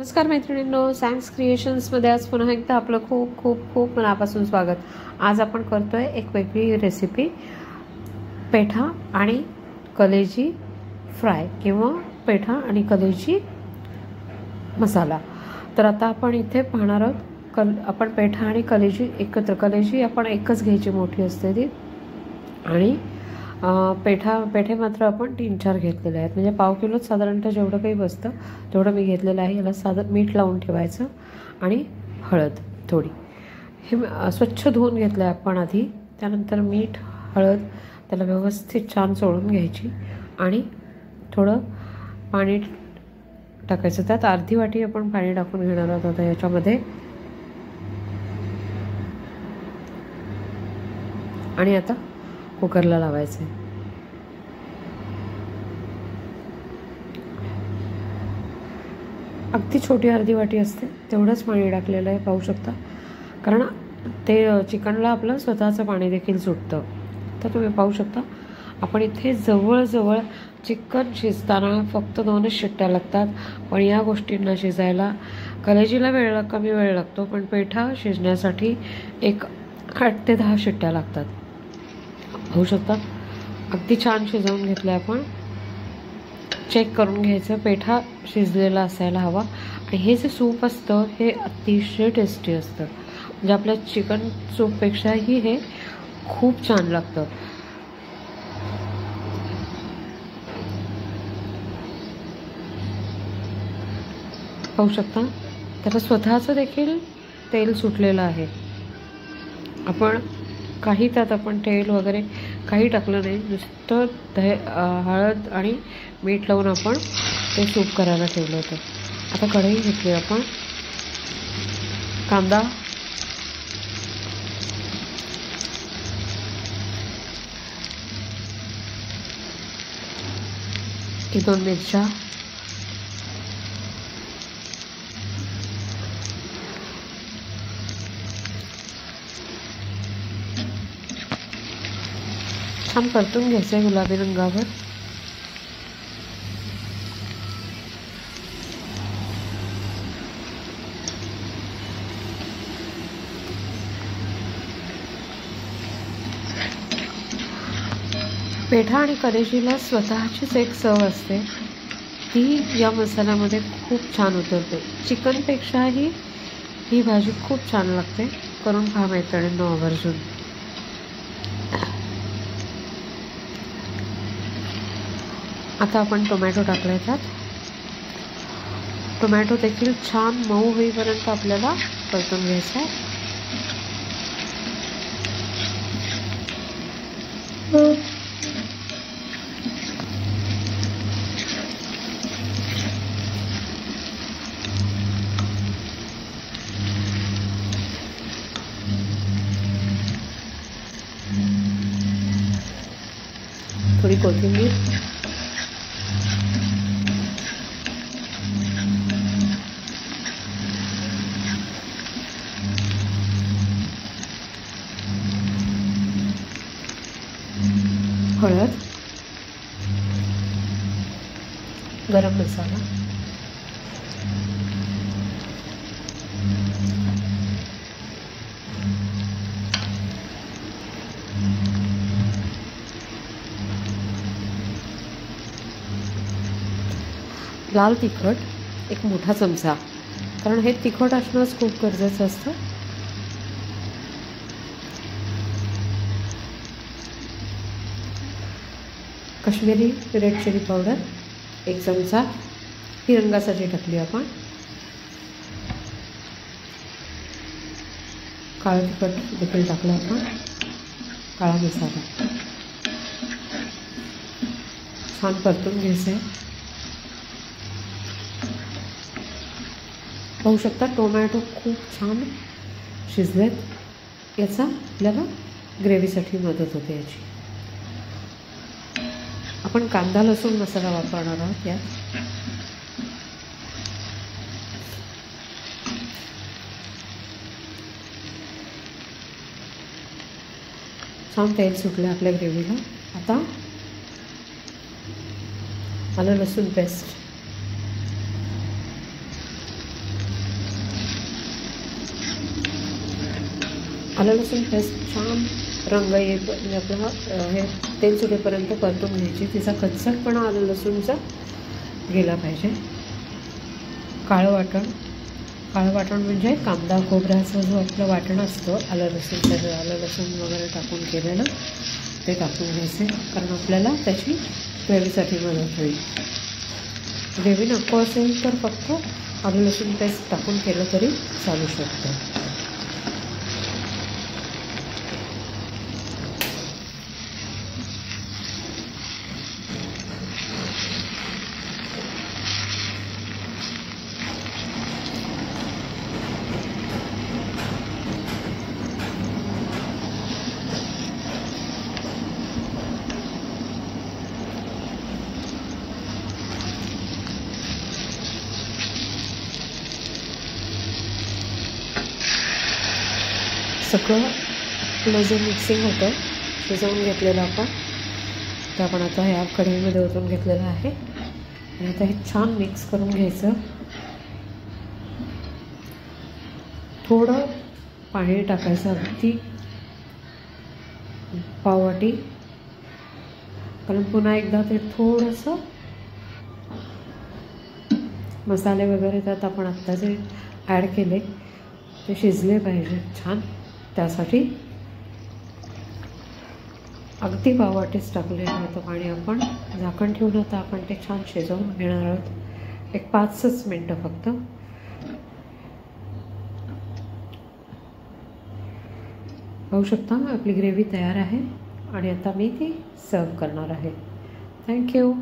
नमस्कार मैत्रिणींनो, सॅम्स क्रिएशन्समध्ये आज पुन्हा एकदा आपलं खूप खूप खूप मनापासून स्वागत। आज आपण करतोय एक वेगळी रेसिपी, पेठा आणि कलेजी फ्राय किंवा पेठा आणि कलेजी मसाला। तर आता आपण इथे पाहणार आहोत आपण पेठा आणि कलेजी एकत्र, कलेजी आपण एकच घ्यायची, मोठी असते ती, आणि पेठे मात्र आपण 3-4 घेतलेले आहेत, म्हणजे पाव किलोच साधारणतः जेवढं काही बसतं तेवढं मी घेतलेलं आहे। याला साधं मीठ लावून ठेवायचं आणि हळद थोडी, हे स्वच्छ धुवून घेतलं आहे आपण आधी। त्यानंतर मीठ हळद त्याला व्यवस्थित छान चोळून घ्यायची आणि थोडं पाणी टाकायचं। त्यात अर्धी वाटी आपण पाणी टाकून घेणार आहोत आता याच्यामध्ये, आणि आता कुकरला लावायचं आहे। अगदी छोटी अर्धी वाटी असते तेवढंच पाणी टाकलेलं आहे, पाहू शकता, कारण ते चिकनला आपलं स्वतःचं पाणी देखील सुटतं। तर तुम्ही पाहू शकता आपण इथे जवळजवळ चिकन शिजताना फक्त 2च शिट्ट्या लागतात, पण या गोष्टींना शिजायला कलेजीला कमी वेळ लागतो, पण पेठा शिजण्यासाठी 8 ते 10 शिट्ट्या लागतात। पाहू शकता अगदी छान शिजवून घेतलं आपण। चेक करून घ्यायचं, पेठा शिजलेला असायला हवा। आणि हे जे सूप असतं हे अतिशय टेस्टी असतं, म्हणजे आपल्या चिकन सूपपेक्षाही हे खूप छान लागतं। पाहू शकता त्याला स्वतःचं देखील तेल सुटलेलं आहे। आपण काही त्यात आपण तेल वगैरे काही टाकलं नाही, नुसतं हळद आणि मीठ लावून आपण ते सूप करायला ठेवलं होतं। आता कढई घेतली आपण, कांदा, की 2 मिरच्या, छान परतून घ्यायचं आहे गुलाबी रंगावर। पेठा आणि कलेजीला स्वतःचीच एक चव असते, ती या मसाल्यामध्ये खूप छान उतरते। चिकनपेक्षाही ही भाजी खूप छान लागते, करून पहा मैत्रिणींनो आवर्जून। आता आपण टोमॅटो टाकले, त्यात टोमॅटो देखील छान मऊ होईपर्यंत आपल्याला परतून घ्यायचं आहे। थोडी कोथिंबीर, हळद, गरम मसाला, लाल तिखट 1 मोठा चमचा, कारण हे तिखट असणंच खूप गरजेचं असतं। काश्मीरी रेड चिली पावडर 1 चमचा, ही रंगासाठी टाकली आपण। काळं तिखट देखील टाकलं आपण, काळा मसाला, छान परतून घ्यायचं आहे। पाहू शकता टोमॅटो खूप छान शिजलेत, याचा आपल्याला ग्रेव्हीसाठी मदत होते याची। आपण कांदा लसूण मसाला वापरणार आहोत यात। छान तेल सुटलं आपल्या ग्रेव्हीला। आता आलं लसूण पेस्ट, आलं लसूण पेस्ट छान रंग म्हणजे आपला हे तेल सुटेपर्यंत परतून घ्यायची. तिचा कच्चटपणा आलं लसूणचा गेला पाहिजे. काळं वाटण म्हणजे कांदा खोबऱ्याचं जो आपलं वाटण असतं आलं लसूण वगैरे टाकून केलेलं ते टाकून घ्यायचे, कारण आपल्याला त्याची ग्रेव्हीसाठी मदत होईल. ग्रेव्ही नको असेल तर फक्त आलं लसूण पेस्ट टाकून केलं तरी चालू शकतं. सगळं आपलं जे मिक्सिंग होतं शिजवून घेतलेलं ते आपण आता ह्या कढईमध्ये ओतून घेतलेलं आहे. आणि आता हे छान मिक्स करून घ्यायचं. थोडं पाणी टाकायचं, अगदी पाववाटी, कारण पुन्हा एकदा ते थोडंसं मसाले वगैरे त्यात आपण आत्ता जे ॲड केले ते शिजले पाहिजे छान. त्यासाठी अगदी पाववाटीच टाकलेलं होतं पाणी. आपण झाकण ठेवून आता आपण ते छान शिजवून घेणार आहोत, एक 5-6 मिनटं फक्त. पाहू शकता आपली ग्रेव्ही तयार आहे आणि आता मी ती सर्व करणार आहे. थँक्यू.